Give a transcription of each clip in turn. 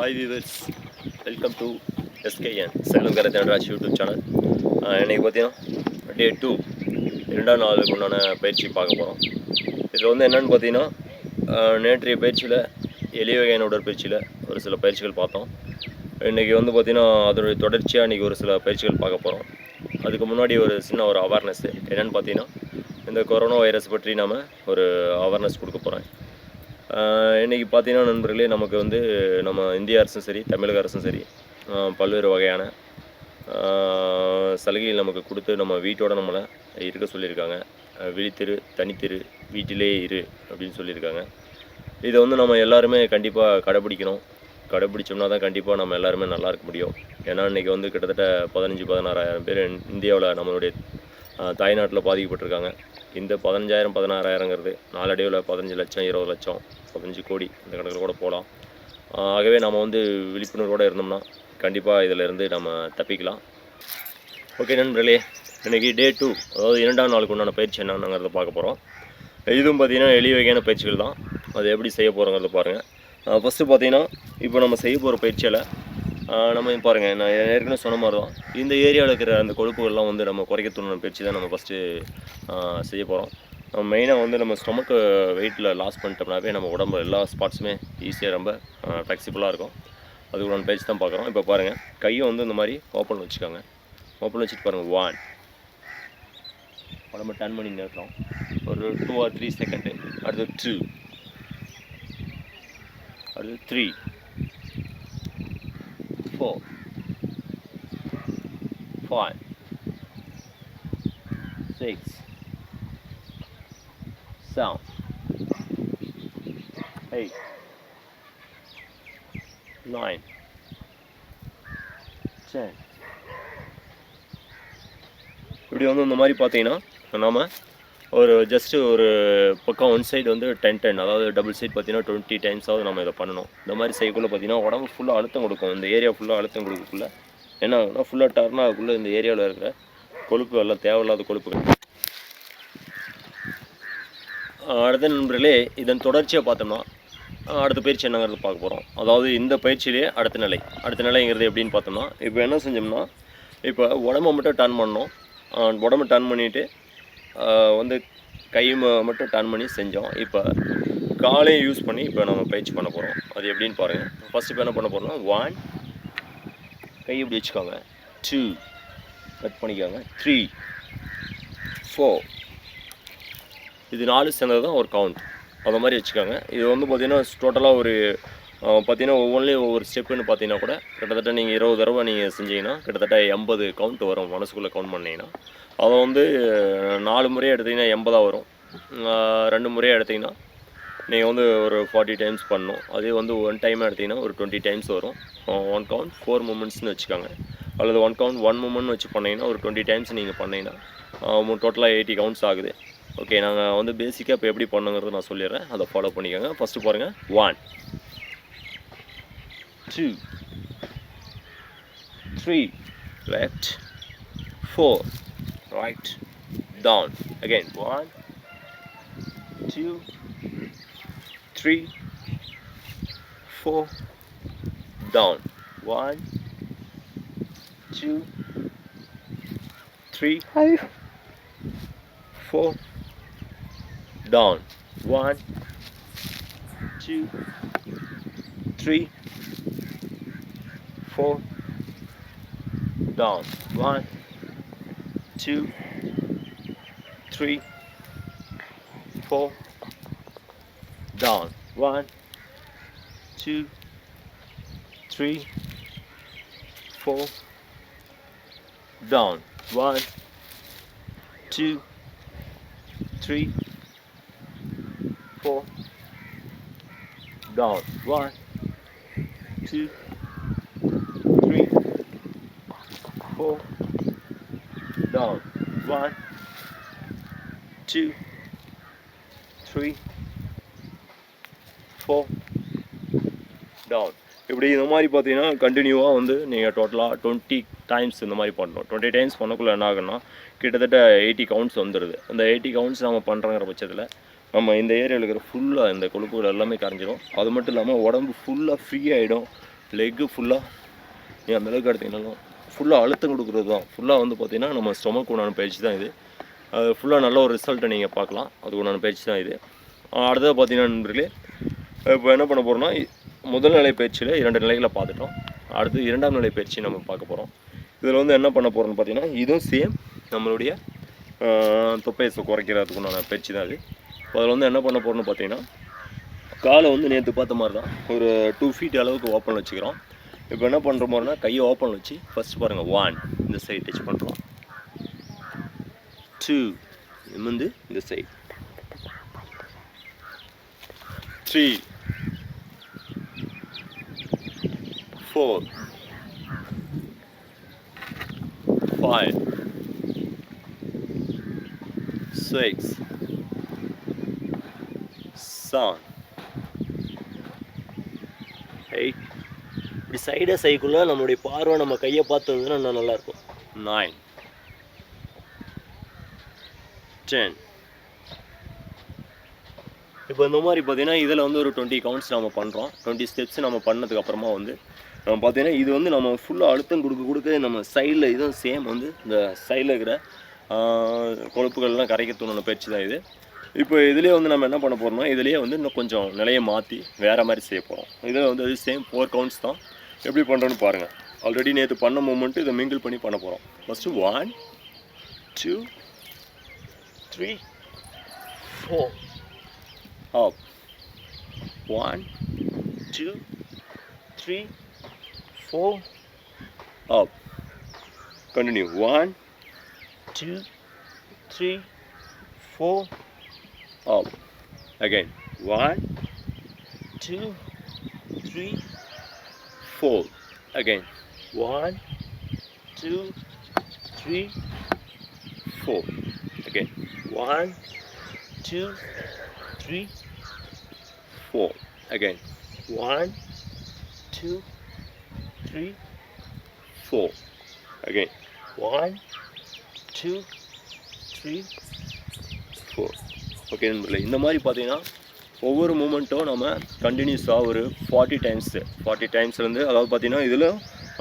Hi viewers, welcome to SKN Salem Karathenraj YouTube channel. இன்றைக்கி பார்த்தீங்கன்னா டே 2 2ஆம் நாளுக்கு உண்டான பயிற்சி பார்க்க போகிறோம். இதில் வந்து என்னென்னு பார்த்தீங்கன்னா, நேற்றைய பயிற்சியில் எளிய வகையான உடற்பயிற்சியில் ஒரு சில பயிற்சிகள் பார்த்தோம். இன்றைக்கி வந்து பார்த்திங்கன்னா அதனுடைய தொடர்ச்சியாக இன்றைக்கி ஒரு சில பயிற்சிகள் பார்க்க போகிறோம். அதுக்கு முன்னாடி ஒரு சின்ன ஒரு அவேர்னஸ் என்னென்னு பார்த்தீங்கன்னா, இந்த கொரோனா வைரஸ் பற்றி நாம் ஒரு அவேர்னஸ் கொடுக்க போகிறேன். இன்றைக்கி பார்த்தீங்கன்னா நண்பர்களே, நமக்கு வந்து நம்ம இந்திய அரசும் சரி, தமிழக அரசும் சரி, பல்வேறு வகையான சலுகைகள் நமக்கு கொடுத்து நம்ம வீட்டோடு நம்மளை இருக்க சொல்லியிருக்காங்க. விழித்திரு, தனித்திரு, வீட்டிலே இரு அப்படின்னு சொல்லியிருக்காங்க. இதை வந்து நம்ம எல்லாருமே கண்டிப்பாக கடைப்பிடிக்கணும். கடைப்பிடிச்சோம்னா தான் கண்டிப்பாக நம்ம எல்லாருமே நல்லா இருக்க முடியும். ஏன்னா இன்றைக்கி வந்து கிட்டத்தட்ட 15,000-16,000 பேர் இந்தியாவில் நம்மளுடைய தாய்நாட்டில் பாதிக்கப்பட்டிருக்காங்க. இந்த 15,000-16,000ங்கிறது நாளடைவில் 15 லட்சம், 20 லட்சம், 15 கோடி இந்த கணக்கில் கூட போகலாம். ஆகவே நம்ம வந்து விழிப்புணர்வோடு இருந்தோம்னா கண்டிப்பாக இதிலேருந்து நம்ம தப்பிக்கலாம். ஓகே நண்பர்களே, இன்றைக்கி டே 2, அதாவது 2ஆம் நாளுக்கு உண்டான பயிற்சி என்னங்கிறத பார்க்க போகிறோம். இதுவும் பார்த்திங்கன்னா எளிய வகையான பயிற்சிகள் தான். அது எப்படி செய்ய போகிறோங்கிறத பாருங்கள். ஃபஸ்ட்டு பார்த்திங்கன்னா, இப்போ நம்ம செய்ய போகிற பயிற்சியில் நம்ம பாருங்கள், நான் ஏற்கனவே சொன்ன மாதிரி தான் இந்த ஏரியாவில் இருக்கிற அந்த கொழுப்புகள்லாம் வந்து நம்ம குறைக்க தூண்டின பயிற்சி தான் நம்ம ஃபஸ்ட்டு செய்ய போகிறோம். நம்ம மெயினாக வந்து நம்ம ஸ்டொமக்கு வெயிட்டில் லாஸ் பண்ணிட்டோம்னாவே நம்ம உடம்பு எல்லா ஸ்பாட்ஸுமே ஈஸியாக ரொம்ப ஃப்ளெக்சிபிளாக இருக்கும். அதுக்கு ஒரு பயிற்சி தான் பார்க்குறோம். இப்போ பாருங்கள், கையை வந்து இந்த மாதிரி ஓப்பன் வச்சுக்கோங்க. ஓப்பன் வச்சுட்டு பாருங்கள், 1 உடம்பு டர்ன் பண்ணி நிறுத்துறோம் ஒரு 2 or 3 செகண்டு. அடுத்து 2, அடுத்து 3, 4, 5, 6, 7, 8, 9, 10. இப்படி வந்து இந்த மாதிரி பார்த்தீங்கன்னா நாம் ஒரு ஜஸ்ட்டு ஒரு பக்கம் ஒன் சைடு வந்து 10, அதாவது டபுள் சைடு பார்த்தீங்கன்னா 20 டைம்ஸாவது நம்ம இதை பண்ணணும். இந்த மாதிரி செய்யக்குள்ளே பார்த்தீங்கன்னா உடம்பு ஃபுல்லாக அழுத்தம் கொடுக்கும். இந்த ஏரியா ஃபுல்லாக அழுத்தம் கொடுக்கக்குள்ள என்ன ஆகுதுன்னா, ஃபுல்லாக டர்ன் ஆகக்குள்ளே இந்த ஏரியாவில் இருக்கிற கொழுப்பு எல்லாம் தேவையில்லாத கொழுப்புகள். அடுத்த நண்பர்களே, இதன் தொடர்ச்சியாக பார்த்தோம்னா அடுத்த பயிற்சி என்னங்கிறது பார்க்க போகிறோம். அதாவது இந்த பயிற்சியிலே அடுத்த நிலைங்கிறது எப்படின்னு பார்த்தோம்னா, இப்போ என்ன செஞ்சோம்னா, இப்போ உடம்பை மட்டும் டர்ன் பண்ணோம். உடம்பை டர்ன் பண்ணிவிட்டு வந்து கை மட்டும் டர்ன் பண்ணி செஞ்சோம். இப்போ காலையும் யூஸ் பண்ணி இப்போ நம்ம பயிற்சி பண்ண போகிறோம். அது எப்படின்னு பாருங்கள். ஃபஸ்ட்டு இப்போ என்ன பண்ண போகிறோம்னா, 1 கை இப்படி வச்சுக்கோங்க, 2 கட் பண்ணிக்கோங்க, 3, 4, இது 4 சேர்ந்தது தான் ஒரு கவுண்ட். அந்த மாதிரி வச்சுக்கோங்க. இது வந்து பார்த்திங்கன்னா டோட்டலாக ஒரு பார்த்திங்கன்னா ஒவ்வொன்றிலையும் ஒவ்வொரு ஸ்டெப்புன்னு பார்த்தீங்கன்னா கூட கிட்டத்தட்ட நீங்கள் 20 தடவை நீங்கள் செஞ்சீங்கன்னா கிட்டத்தட்ட 80 கவுண்ட் வரும். மனசுக்குள்ளே கவுண்ட் பண்ணிங்கன்னா அதை வந்து 4 முறையாக எடுத்திங்கன்னா 80 வரும். 2 முறையாக எடுத்திங்கன்னா நீங்கள் வந்து ஒரு 40 டைம்ஸ் பண்ணணும். அதே வந்து 1 டைமாக எடுத்திங்கன்னா ஒரு 20 டைம்ஸ் வரும். 1 கவுண்ட் 4 மூமெண்ட்ஸ்னு வச்சுக்கோங்க. அல்லது 1 கவுண்ட் 1 மூமெண்ட் வச்சு பண்ணிங்கன்னா ஒரு 20 டைம்ஸ் நீங்கள் பண்ணிங்கன்னா டோட்டலாக 80 கவுண்ட்ஸ் ஆகுது. ஓகே, நாங்கள் வந்து பேசிக்காக இப்போ எப்படி பண்ணுங்கிறத நான் சொல்லிடுறேன். அதை ஃபாலோ பண்ணிக்கோங்க. ஃபஸ்ட்டு பாருங்கள், 1, 2, 3, left, 4, right, down. Again, 1, 2, 3, 4, down. 1, 2, 3, 4, down. 1, 2, 3, 4, down. 1, 2, 3, 4, down. 1, 2, 3, 4, down. 1, 2, 3, 4, down. 1, 2, 3, 4, down. 1, 2, 3, 4, down. இப்படி இந்த மாதிரி பார்த்தீங்கன்னா கண்டினியூவாக வந்து நீங்கள் டோட்டலாக 20 டைம்ஸ் இந்த மாதிரி பண்ணணும். 20 டைம்ஸ் பண்ணக்குள்ளே என்ன ஆகுன்னா கிட்டத்தட்ட 80 கவுண்ட்ஸ் வந்துடுது. அந்த 80 கவுண்ட்ஸ் நம்ம பண்ணுறங்கிற பட்சத்தில் நம்ம இந்த ஏரியாவில் இருக்கிற ஃபுல்லாக இந்த கொழுப்புகள் எல்லாமே கரைஞ்சிடும். அது மட்டும் இல்லாமல் உடம்பு ஃபுல்லாக ஃப்ரீ ஆகிடும். லெக்கு ஃபுல்லாக நீ அந்தளவுக்கு எடுத்தீங்கன்னாலும் ஃபுல்லாக அழுத்தம் கொடுக்குறது தான். ஃபுல்லாக வந்து பார்த்திங்கன்னா நம்ம ஸ்டொமக் உண்டான பயிற்சி தான் இது. அது ஃபுல்லாக நல்ல ஒரு ரிசல்ட்டை நீங்கள் பார்க்கலாம். அதுக்கு உண்டான பயிற்சி தான் இது. அடுத்தது பார்த்தீங்கன்னா நண்பர்களே, இப்போ என்ன பண்ண போகிறோம்னா, முதல் நிலை பயிற்சியில் 2 நிலைகளை பார்த்துட்டோம். அடுத்து 2ஆம் நிலை பயிற்சி நம்ம பார்க்க போகிறோம். இதில் வந்து என்ன பண்ண போகிறோம்னு பார்த்தீங்கன்னா, இதுவும் சேம் நம்மளுடைய தொப்பையை குறைக்கிறதுக்கு உண்டான பயிற்சி தான் இது. அதில் வந்து என்ன பண்ண போகிறோம்னு பார்த்தீங்கன்னா, காலை வந்து நேற்று பார்த்த மாதிரி தான் ஒரு 2 feet அளவுக்கு ஓப்பன் வச்சுக்கிறோம். இப்போ என்ன பண்ணுற மாதிரினா, கையை ஓப்பன் வச்சு ஃபஸ்ட் பாருங்கள், 1 இந்த சைடு டச் பண்ணுறோம், 2 நிமிர்ந்து இந்த சைடு, 3 4 5 6 7 8 இப்படி சைடாக சைக்குள்ளே நம்மளுடைய பார்வை நம்ம கையை பார்த்து வந்ததுன்னா இன்னும் நல்லாயிருக்கும். 9 10 இப்போ இந்த மாதிரி பார்த்தீங்கன்னா இதில் வந்து ஒரு 20 கவுண்ட்ஸ் நம்ம பண்ணுறோம். 20 ஸ்டெப்ஸ் நம்ம பண்ணதுக்கப்புறமா வந்து நம்ம பார்த்தீங்கன்னா இது வந்து நம்ம ஃபுல்லாக அழுத்தம் கொடுக்க நம்ம சைடில் இதுவும் சேம் வந்து இந்த சைடில் இருக்கிற கொழுப்புகள்லாம் கரைக்கிறதுன்னு பயிற்சி தான் இது. இப்போ இதுலேயே வந்து நம்ம என்ன பண்ண போகிறோம்னா, இதுலேயே வந்து இன்னும் கொஞ்சம் நிலையை மாற்றி வேறு மாதிரி செய்ய போகிறோம். இதில் வந்து சேம் 4 கவுண்ட்ஸ் தான். எப்படி பண்ணுறோன்னு பாருங்கள். ஆல்ரெடி நேற்று பண்ண மூமெண்ட்டு இதை மிங்கிள் பண்ணி பண்ண போகிறோம். First 1 2 3 4 up, 1 2 3 4 up, continue 1 2 3 4 up, again 1 2 3 4, again 1 2 3 4, again 1 2 3 4, again 1 2 3 4, again 1 2 3 4. Okay நண்பர்களே, இந்த மாதிரி பார்த்தீங்கன்னா ஒவ்வொரு மூமெண்ட்டும் நம்ம கண்டினியூஸாக ஒரு 40 டைம்ஸ் வந்து, அதாவது பார்த்தீங்கன்னா இதில்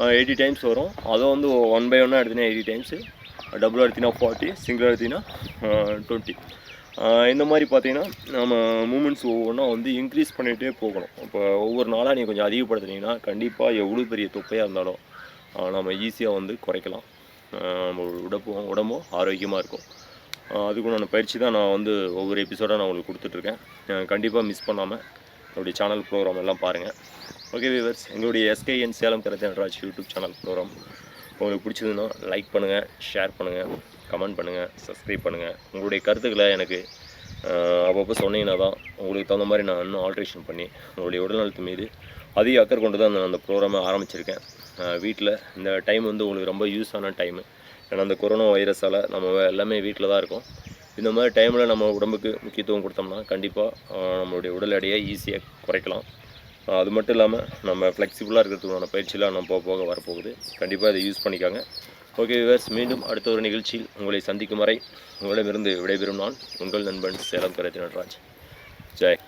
80 டைம்ஸ் வரும். அதை வந்து 1 by 1 எடுத்திங்கன்னா 80 டைம்ஸு, டபுளாக எடுத்திங்கன்னா 40, சிங்கிளாக எடுத்திங்கன்னா 20. இந்த மாதிரி பார்த்தீங்கன்னா நம்ம மூமெண்ட்ஸ் ஒவ்வொன்றா வந்து இன்க்ரீஸ் பண்ணிகிட்டே போகணும். இப்போ ஒவ்வொரு நாளாக நீங்கள் கொஞ்சம் அதிகப்படுத்துனீங்கன்னா கண்டிப்பாக எவ்வளோ பெரிய தொப்பையாக இருந்தாலும் நம்ம ஈஸியாக வந்து குறைக்கலாம். நம்ம உடம்பும் ஆரோக்கியமாக இருக்கும். அதுக்குண்டான பயிற்சி தான் நான் வந்து ஒவ்வொரு எபிசோடாக நான் உங்களுக்கு கொடுத்துட்ருக்கேன். கண்டிப்பாக மிஸ் பண்ணாமல் என்னுடைய சேனல் ப்ரோக்ராம் எல்லாம் பாருங்கள். ஓகே வியூவர்ஸ், எங்களுடைய SKN Salem karate Nataraj YouTube channel program உங்களுக்கு பிடிச்சதுன்னா லைக் பண்ணுங்கள், ஷேர் பண்ணுங்கள், கமெண்ட் பண்ணுங்கள், சப்ஸ்கிரைப் பண்ணுங்கள். உங்களுடைய கருத்துக்களை எனக்கு அப்பப்போ சொன்னீங்கன்னா தான் உங்களுக்கு தகுந்த மாதிரி நான் இன்னும் ஆல்ட்ரேஷன் பண்ணி உங்களுடைய உடல்நலத்து மீது அதிக அக்கறை கொண்டு தான் நான் அந்த ப்ரோக்ராமை ஆரம்பிச்சிருக்கேன். வீட்டில் இந்த டைம் வந்து உங்களுக்கு ரொம்ப யூஸான டைமு. ஏன்னா அந்த கொரோனா வைரஸால் நம்ம எல்லாமே வீட்டில் தான் இருக்கோம். இந்த மாதிரி டைமில் நம்ம உடம்புக்கு முக்கியத்துவம் கொடுத்தோம்னா கண்டிப்பாக நம்மளுடைய உடல் எடையை ஈஸியாக குறைக்கலாம். அது மட்டும் இல்லாமல் நம்ம ஃப்ளெக்சிபிளாக இருக்கிறதுக்கான பயிற்சியெலாம் நம்ம போக வரப்போகுது. கண்டிப்பாக இதை யூஸ் பண்ணிக்காங்க. ஓகே வியூவர்ஸ், மீண்டும் அடுத்த ஒரு நிகழ்ச்சியில் உங்களை சந்திக்கும் வரை உங்களிடமிருந்து விடைபெறும் நான் உங்கள் நண்பன் சேலம் கராத்தே நடராஜ். ஜெய்.